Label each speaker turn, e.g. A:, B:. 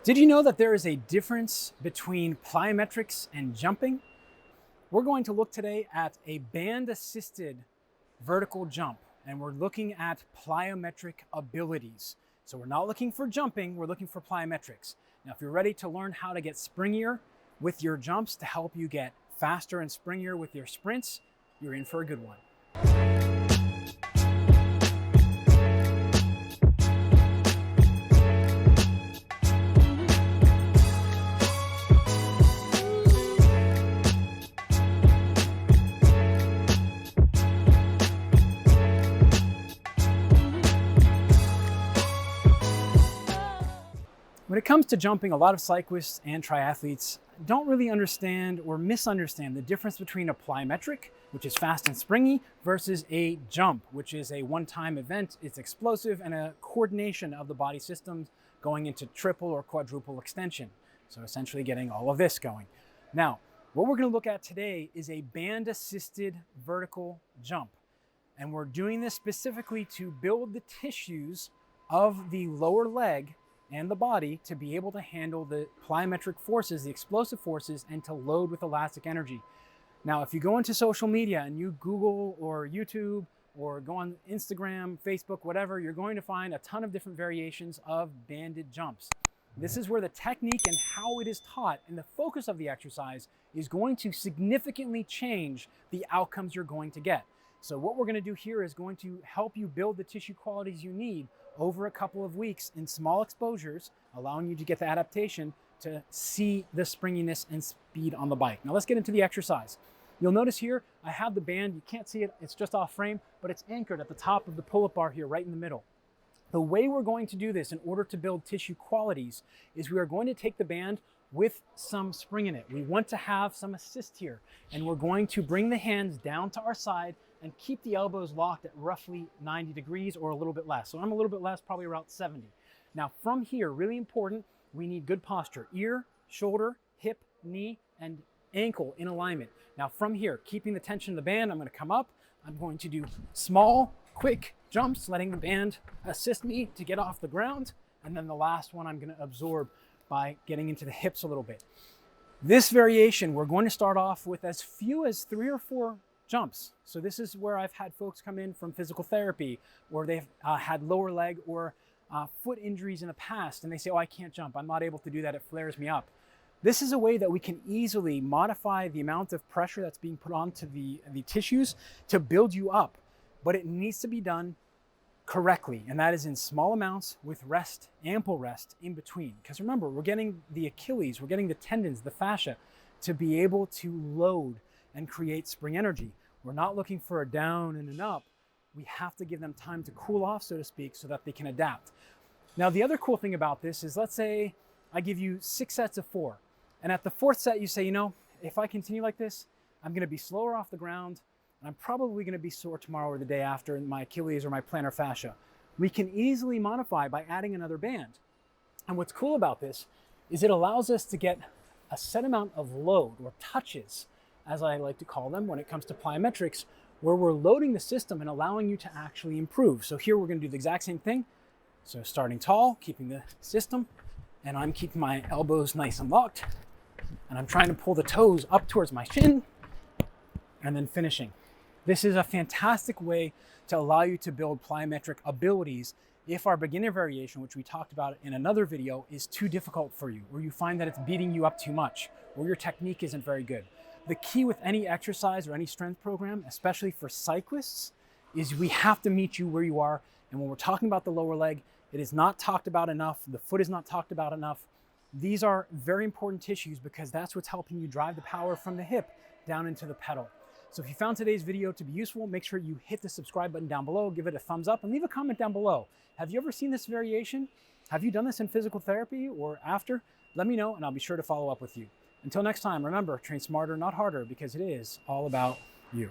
A: Did you know that there is a difference between plyometrics and jumping? We're going to look today at a band-assisted vertical jump, and we're looking at plyometric abilities. So we're not looking for jumping, we're looking for plyometrics. Now, if you're ready to learn how to get springier with your jumps to help you get faster and springier with your sprints, you're in for a good one. When it comes to jumping, a lot of cyclists and triathletes don't really understand or misunderstand the difference between a plyometric, which is fast and springy, versus a jump, which is a one-time event. It's explosive and a coordination of the body systems going into triple or quadruple extension. So essentially getting all of this going. Now, what we're going to look at today is a band-assisted vertical jump. And we're doing this specifically to build the tissues of the lower leg and the body to be able to handle the plyometric forces, the explosive forces, and to load with elastic energy. Now, if you go into social media and you Google or YouTube or go on Instagram, Facebook, whatever, you're going to find a ton of different variations of banded jumps. This is where the technique and how it is taught and the focus of the exercise is going to significantly change the outcomes you're going to get. So what we're going to do here is going to help you build the tissue qualities you need over a couple of weeks in small exposures, allowing you to get the adaptation to see the springiness and speed on the bike. Now let's get into the exercise. You'll notice here, I have the band. You can't see it, it's just off frame, but it's anchored at the top of the pull-up bar here, right in the middle. The way we're going to do this in order to build tissue qualities is we are going to take the band with some spring in it. We want to have some assist here, and we're going to bring the hands down to our side and keep the elbows locked at roughly 90 degrees or a little bit less. So I'm a little bit less, probably around 70. Now from here, really important, we need good posture. Ear, shoulder, hip, knee, and ankle in alignment. Now from here, keeping the tension of the band, I'm going to come up. I'm going to do small, quick jumps, letting the band assist me to get off the ground. And then the last one I'm going to absorb by getting into the hips a little bit. This variation, we're going to start off with as few as 3 or 4 jumps. So this is where I've had folks come in from physical therapy, or they've had lower leg or foot injuries in the past, and they say, oh, I can't jump. I'm not able to do that. It flares me up. This is a way that we can easily modify the amount of pressure that's being put onto the tissues to build you up, but it needs to be done correctly, and that is in small amounts with rest, ample rest in between. Because remember, we're getting the Achilles, we're getting the tendons, the fascia to be able to load and create spring energy. We're not looking for a down and an up. We have to give them time to cool off, so to speak, so that they can adapt. Now, the other cool thing about this is, let's say I give you 6 sets of 4. And at the 4th set, you say, you know, if I continue like this, I'm going to be slower off the ground. And I'm probably going to be sore tomorrow or the day after in my Achilles or my plantar fascia. We can easily modify by adding another band. And what's cool about this is it allows us to get a set amount of load, or touches, as I like to call them when it comes to plyometrics, where we're loading the system and allowing you to actually improve. So here we're going to do the exact same thing. So starting tall, keeping the system, and I'm keeping my elbows nice and locked, and I'm trying to pull the toes up towards my shin, and then finishing. This is a fantastic way to allow you to build plyometric abilities if our beginner variation, which we talked about in another video, is too difficult for you, or you find that it's beating you up too much, or your technique isn't very good. The key with any exercise or any strength program, especially for cyclists, is we have to meet you where you are. And when we're talking about the lower leg, it is not talked about enough. The foot is not talked about enough. These are very important tissues because that's what's helping you drive the power from the hip down into the pedal. So if you found today's video to be useful, make sure you hit the subscribe button down below, give it a thumbs up, and leave a comment down below. Have you ever seen this variation? Have you done this in physical therapy or after? Let me know, and I'll be sure to follow up with you. Until next time, remember, train smarter, not harder, because it is all about you.